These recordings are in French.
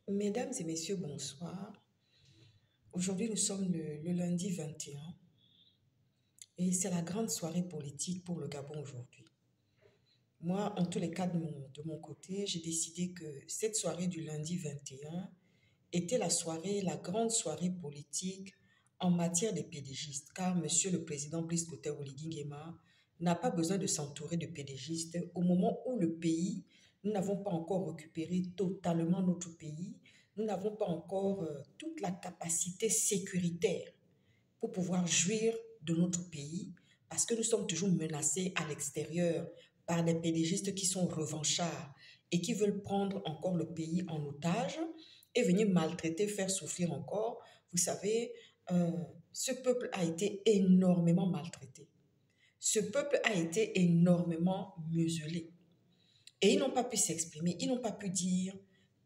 Mesdames et messieurs, bonsoir. Aujourd'hui, nous sommes le lundi 21 et c'est la grande soirée politique pour le Gabon aujourd'hui. Moi, en tous les cas, de mon côté, j'ai décidé que cette soirée du lundi 21 était la grande soirée politique en matière de pédégistes, car Monsieur le Président Brice Clotaire Oligui Nguema n'a pas besoin de s'entourer de pédégistes au moment où le pays, nous n'avons pas encore récupéré totalement notre pays, nous n'avons pas encore toute la capacité sécuritaire pour pouvoir jouir de notre pays, parce que nous sommes toujours menacés à l'extérieur par des pédégistes qui sont revanchards et qui veulent prendre encore le pays en otage et venir maltraiter, faire souffrir encore. Vous savez, euh, ce peuple a été énormément maltraité. Ce peuple a été énormément muselé. Et ils n'ont pas pu s'exprimer, ils n'ont pas pu dire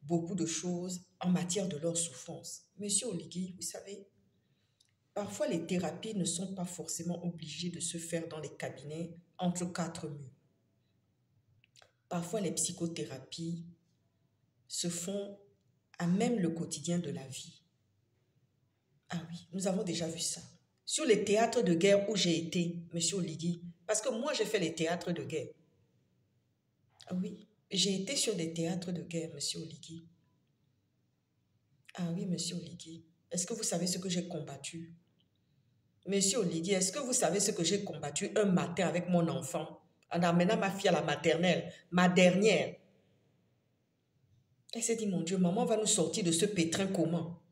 beaucoup de choses en matière de leur souffrance. Monsieur Oligui, vous savez, parfois les thérapies ne sont pas forcément obligées de se faire dans les cabinets entre quatre murs. Parfois les psychothérapies se font à même le quotidien de la vie. Ah oui, nous avons déjà vu ça. Sur les théâtres de guerre où j'ai été, monsieur Oligui, parce que moi j'ai fait les théâtres de guerre. Ah oui, j'ai été sur des théâtres de guerre, monsieur Oligui. Ah oui, monsieur Oligui, est-ce que vous savez ce que j'ai combattu? Monsieur Oligui, est-ce que vous savez ce que j'ai combattu un matin avec mon enfant en amenant ma fille à la maternelle, ma dernière? Elle s'est dit, mon Dieu, maman va nous sortir de ce pétrin comment?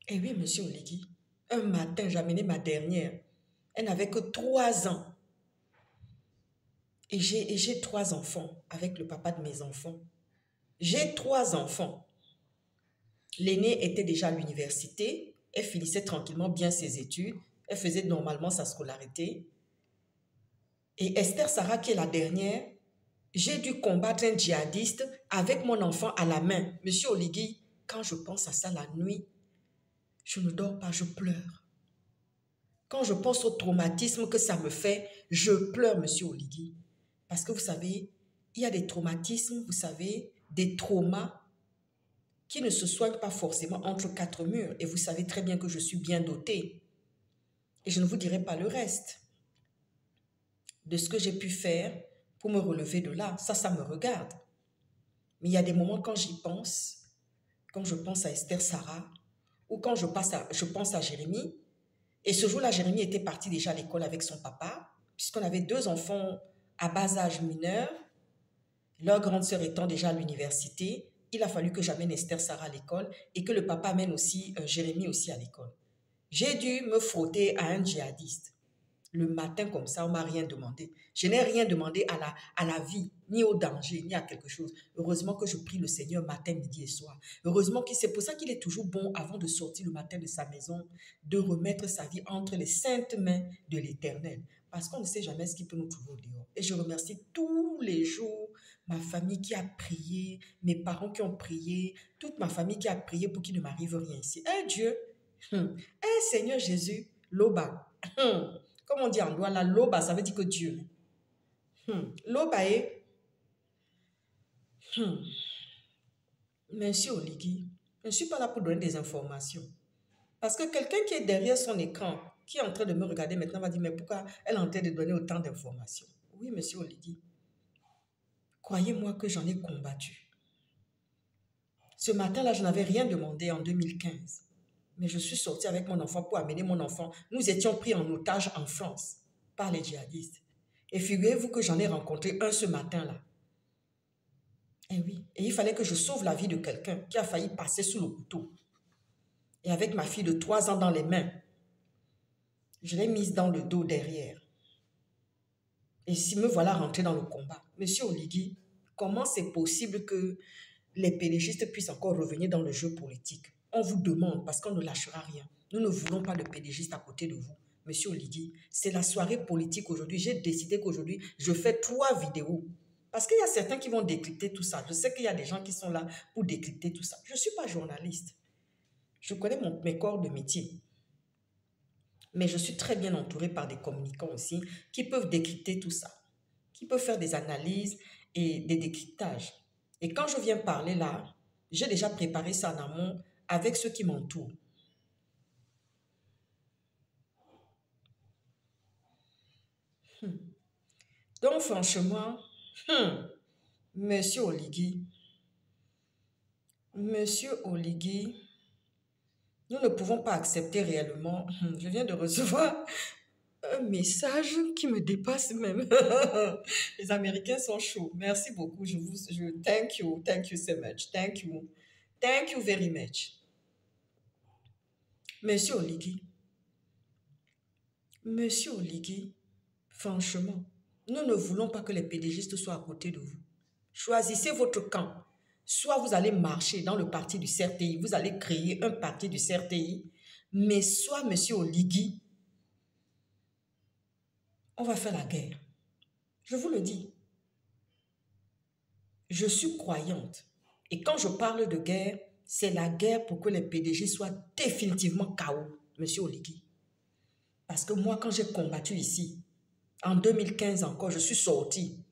Eh oui, monsieur Oligui, un matin, j'ai amené ma dernière. Elle n'avait que 3 ans. Et j'ai 3 enfants avec le papa de mes enfants. J'ai 3 enfants. L'aînée était déjà à l'université. Elle finissait tranquillement bien ses études. Elle faisait normalement sa scolarité. Et Esther Sarah, qui est la dernière, j'ai dû combattre un djihadiste avec mon enfant à la main. Monsieur Oligui, quand je pense à ça la nuit, je ne dors pas, je pleure. Quand je pense au traumatisme que ça me fait, je pleure, monsieur Oligui. Parce que vous savez, il y a des traumatismes, vous savez, des traumas qui ne se soignent pas forcément entre quatre murs. Et vous savez très bien que je suis bien dotée. Et je ne vous dirai pas le reste de ce que j'ai pu faire pour me relever de là. Ça me regarde. Mais il y a des moments quand j'y pense, quand je pense à Esther Sarah, ou quand je pense à Jérémie. Et ce jour-là, Jérémie était parti déjà à l'école avec son papa, puisqu'on avait 2 enfants à bas âge mineur, leur grande sœur étant déjà à l'université. Il a fallu que j'amène Esther Sarah à l'école et que le papa amène aussi Jérémie aussi à l'école. J'ai dû me frotter à un djihadiste. Le matin comme ça, on m'a rien demandé. Je n'ai rien demandé à la vie, ni au danger, ni à quelque chose. Heureusement que je prie le Seigneur matin, midi et soir. Heureusement que c'est pour ça qu'il est toujours bon, avant de sortir le matin de sa maison, de remettre sa vie entre les saintes mains de l'Éternel. Parce qu'on ne sait jamais ce qui peut nous trouver au dehors. Et je remercie tous les jours ma famille qui a prié, mes parents qui ont prié, toute ma famille qui a prié pour qu'il ne m'arrive rien ici. Eh Dieu, Seigneur Jésus, Loba, comme on dit en droit, la Loba, ça veut dire que Dieu. Loba est... Monsieur Oligui, je ne suis pas là pour donner des informations. Parce que quelqu'un qui est derrière son écran, qui est en train de me regarder maintenant, va dire, mais pourquoi elle est en train de donner autant d'informations? Oui, monsieur Oligui, croyez-moi que j'en ai combattu. Ce matin-là, je n'avais rien demandé en 2015. Mais je suis sortie avec mon enfant pour amener mon enfant. Nous étions pris en otage en France par les djihadistes. Et figurez-vous que j'en ai rencontré un ce matin-là. Eh oui, et il fallait que je sauve la vie de quelqu'un qui a failli passer sous le couteau. Et avec ma fille de 3 ans dans les mains, je l'ai mise dans le dos derrière. Et si me voilà rentré dans le combat. Monsieur Oligui, comment c'est possible que les pédégistes puissent encore revenir dans le jeu politique? On vous demande parce qu'on ne lâchera rien. Nous ne voulons pas de pédégistes à côté de vous. Monsieur Oligui, c'est la soirée politique aujourd'hui. J'ai décidé qu'aujourd'hui, je fais 3 vidéos. Parce qu'il y a certains qui vont décrypter tout ça. Je sais qu'il y a des gens qui sont là pour décrypter tout ça. Je ne suis pas journaliste. Je connais mes corps de métier. Mais je suis très bien entourée par des communicants aussi qui peuvent décrypter tout ça, qui peuvent faire des analyses et des décryptages. Et quand je viens parler là, j'ai déjà préparé ça en amont avec ceux qui m'entourent. Donc franchement, Monsieur Oligui, Monsieur Oligui, nous ne pouvons pas accepter réellement. Je viens de recevoir un message qui me dépasse même. Les Américains sont chauds. Merci beaucoup. Thank you so much. Thank you very much. Monsieur Oligui, Monsieur Oligui, franchement, nous ne voulons pas que les pédégistes soient à côté de vous. Choisissez votre camp. Soit vous allez marcher dans le parti du CRTI, vous allez créer un parti du CRTI, mais soit, Monsieur Oligui, on va faire la guerre. Je vous le dis. Je suis croyante. Et quand je parle de guerre, c'est la guerre pour que les PDG soient définitivement KO, Monsieur Oligui. Parce que moi, quand j'ai combattu ici, en 2015 encore, je suis sortie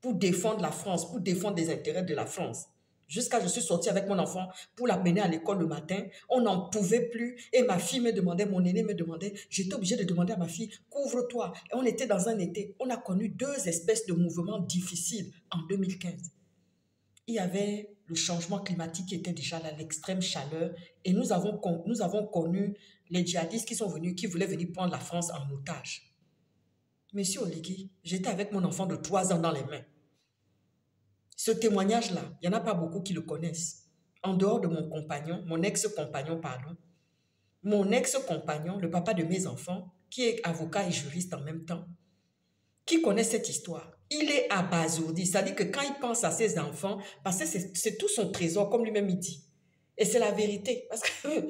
pour défendre la France, pour défendre les intérêts de la France. Jusqu'à je suis sortie avec mon enfant pour l'amener à l'école le matin. On n'en pouvait plus. Et ma fille me demandait, mon aîné me demandait, j'étais obligée de demander à ma fille, couvre-toi. Et on était dans un été. On a connu deux espèces de mouvements difficiles en 2015. Il y avait le changement climatique qui était déjà là, l'extrême chaleur. Et nous avons connu les djihadistes qui sont venus, qui voulaient venir prendre la France en otage. Monsieur Oligui, j'étais avec mon enfant de 3 ans dans les mains. Ce témoignage-là, il n'y en a pas beaucoup qui le connaissent. En dehors de mon compagnon, mon ex-compagnon, pardon, mon ex-compagnon, le papa de mes enfants, qui est avocat et juriste en même temps, qui connaît cette histoire. Il est abasourdi. C'est-à-dire que quand il pense à ses enfants, parce que c'est tout son trésor, comme lui-même il dit. Et c'est la vérité, parce que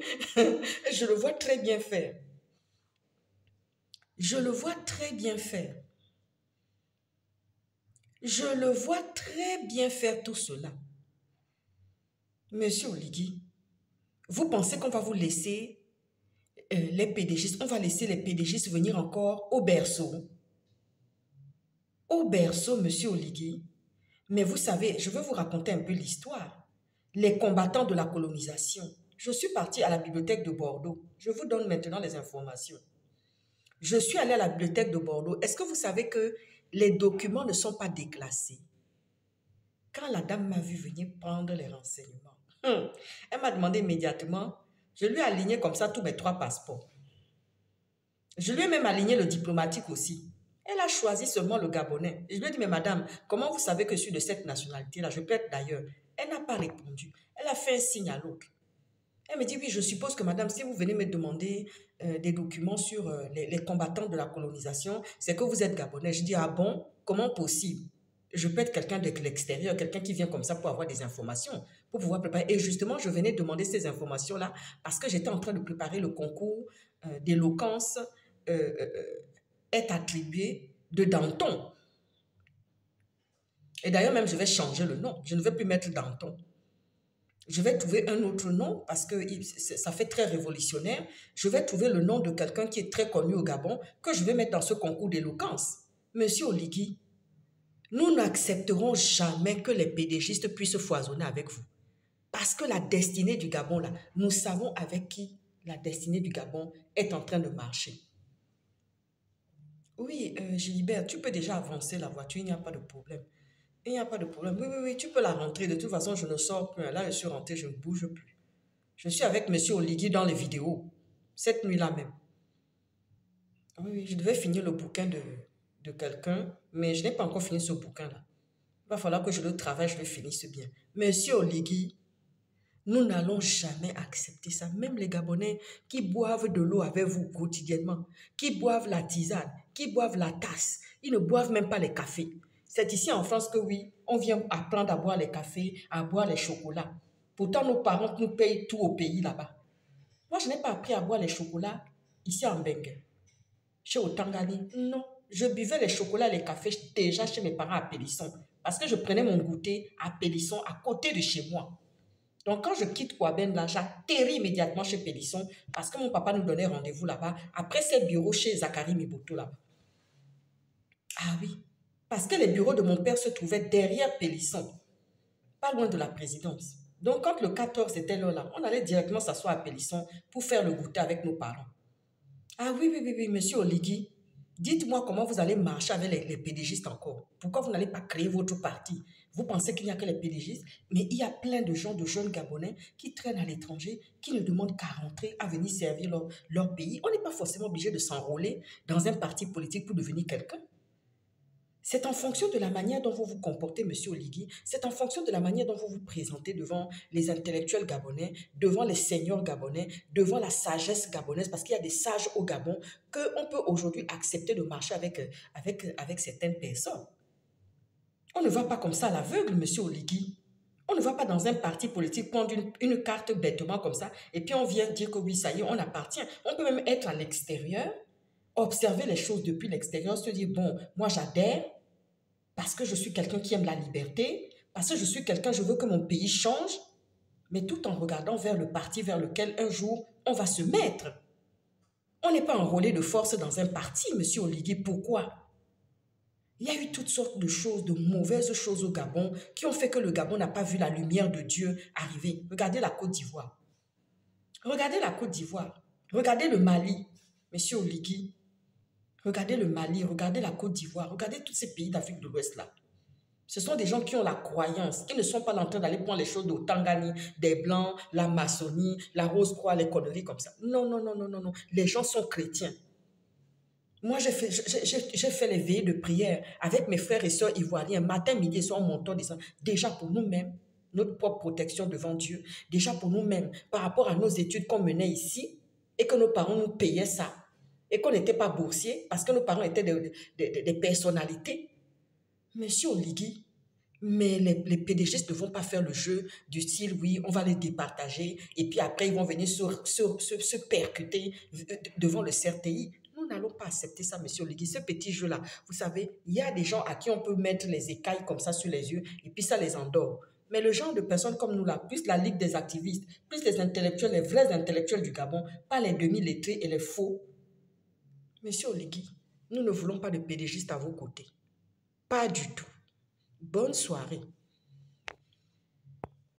je le vois très bien faire. Je le vois très bien faire. Je le vois très bien faire tout cela. Monsieur Oligui, vous pensez qu'on va vous laisser les PDGistes, on va laisser les PDGistes venir encore au berceau? Au berceau, Monsieur Oligui. Mais vous savez, je veux vous raconter un peu l'histoire. Les combattants de la colonisation. Je suis partie à la bibliothèque de Bordeaux. Je vous donne maintenant les informations. Je suis allée à la bibliothèque de Bordeaux. Est-ce que vous savez que les documents ne sont pas déclassés? Quand la dame m'a vu venir prendre les renseignements, elle m'a demandé immédiatement, je lui ai aligné comme ça tous mes 3 passeports. Je lui ai même aligné le diplomatique aussi. Elle a choisi seulement le Gabonais. Et je lui ai dit, mais madame, comment vous savez que je suis de cette nationalité-là? Je peux être d'ailleurs. Elle n'a pas répondu. Elle a fait un signe à l'autre. Elle me dit, oui, je suppose que madame, si vous venez me demander des documents sur les combattants de la colonisation, c'est que vous êtes Gabonais. Je dis, ah bon, comment possible? Je peux être quelqu'un de l'extérieur, quelqu'un qui vient comme ça pour avoir des informations, pour pouvoir préparer. Et justement, je venais demander ces informations-là parce que j'étais en train de préparer le concours d'éloquence est attribué de Danton. Et d'ailleurs, même, je vais changer le nom. Je ne vais plus mettre Danton. Je vais trouver un autre nom parce que ça fait très révolutionnaire. Je vais trouver le nom de quelqu'un qui est très connu au Gabon que je vais mettre dans ce concours d'éloquence. Monsieur Oligui, nous n'accepterons jamais que les PDGistes puissent foisonner avec vous. Parce que la destinée du Gabon, là, nous savons avec qui la destinée du Gabon est en train de marcher. Oui, Gilbert, tu peux déjà avancer la voiture, il n'y a pas de problème. Il n'y a pas de problème. Oui, oui, oui, tu peux la rentrer. De toute façon, je ne sors plus. Là, je suis rentrée, je ne bouge plus. Je suis avec Monsieur Oligui dans les vidéos. Cette nuit-là même. Oui, oui, je devais finir le bouquin de quelqu'un, mais je n'ai pas encore fini ce bouquin-là. Il va falloir que je le travaille, je le finisse bien. Monsieur Oligui, nous n'allons jamais accepter ça. Même les Gabonais qui boivent de l'eau avec vous quotidiennement, qui boivent la tisane, qui boivent la tasse, ils ne boivent même pas les cafés. C'est ici en France que oui, on vient apprendre à boire les cafés, à boire les chocolats. Pourtant, nos parents nous payent tout au pays là-bas. Moi, je n'ai pas appris à boire les chocolats ici en Bengue, chez Otangani. Non, je buvais les chocolats, les cafés déjà chez mes parents à Pélisson. Parce que je prenais mon goûter à Pélisson, à côté de chez moi. Donc, quand je quitte Kouaben, là, j'atterris immédiatement chez Pélisson parce que mon papa nous donnait rendez-vous là-bas. Après ses bureaux chez Zachary Miboto là-bas. Ah oui, parce que les bureaux de mon père se trouvaient derrière Pélisson. pas loin de la présidence. Donc, quand le 14 était là, on allait directement s'asseoir à Pélisson pour faire le goûter avec nos parents. Ah oui, oui, oui, oui, monsieur Oligui, dites-moi comment vous allez marcher avec les pédégistes encore. Pourquoi vous n'allez pas créer votre parti? Vous pensez qu'il n'y a que les pédégistes, mais il y a plein de gens, de jeunes Gabonais qui traînent à l'étranger, qui ne demandent qu'à rentrer, à venir servir leur pays. On n'est pas forcément obligé de s'enrôler dans un parti politique pour devenir quelqu'un. C'est en fonction de la manière dont vous vous comportez, monsieur Oligui, c'est en fonction de la manière dont vous vous présentez devant les intellectuels gabonais, devant les seigneurs gabonais, devant la sagesse gabonaise, parce qu'il y a des sages au Gabon qu'on peut aujourd'hui accepter de marcher avec certaines personnes. On ne va pas comme ça à l'aveugle, monsieur Oligui. On ne va pas dans un parti politique prendre une carte bêtement comme ça et puis on vient dire que oui, ça y est, on appartient. On peut même être à l'extérieur, observer les choses depuis l'extérieur, se dire, bon, moi j'adhère, parce que je suis quelqu'un qui aime la liberté, parce que je suis quelqu'un, je veux que mon pays change, mais tout en regardant vers le parti vers lequel un jour on va se mettre. On n'est pas enrôlé de force dans un parti, monsieur Oligui. Pourquoi? Il y a eu toutes sortes de choses, de mauvaises choses au Gabon qui ont fait que le Gabon n'a pas vu la lumière de Dieu arriver. Regardez la Côte d'Ivoire. Regardez la Côte d'Ivoire. Regardez le Mali, monsieur Oligui. Regardez le Mali, regardez la Côte d'Ivoire, regardez tous ces pays d'Afrique de l'Ouest là. Ce sont des gens qui ont la croyance, qui ne sont pas en train d'aller prendre les choses de Tangani, des Blancs, la maçonnie, la Rose-Croix, les conneries comme ça. Non, non, non, non, non, non. Les gens sont chrétiens. Moi, j'ai fait les veillées de prière avec mes frères et sœurs ivoiriens, matin, midi et soir, montant déjà pour nous-mêmes, notre propre protection devant Dieu, déjà pour nous-mêmes, par rapport à nos études qu'on menait ici et que nos parents nous payaient ça et qu'on n'était pas boursiers parce que nos parents étaient des personnalités. Monsieur Oligui, mais les PDGistes ne vont pas faire le jeu du style, oui, on va les départager et puis après, ils vont venir se percuter devant le CRTI. Nous n'allons pas accepter ça, monsieur Oligui. Ce petit jeu-là, vous savez, il y a des gens à qui on peut mettre les écailles comme ça sur les yeux et puis ça les endort. Mais le genre de personnes comme nous là, plus la Ligue des activistes, plus les intellectuels, les vrais intellectuels du Gabon, pas les demi-lettrés et les faux. Monsieur Oligui, nous ne voulons pas de PDGistes à vos côtés. Pas du tout. Bonne soirée.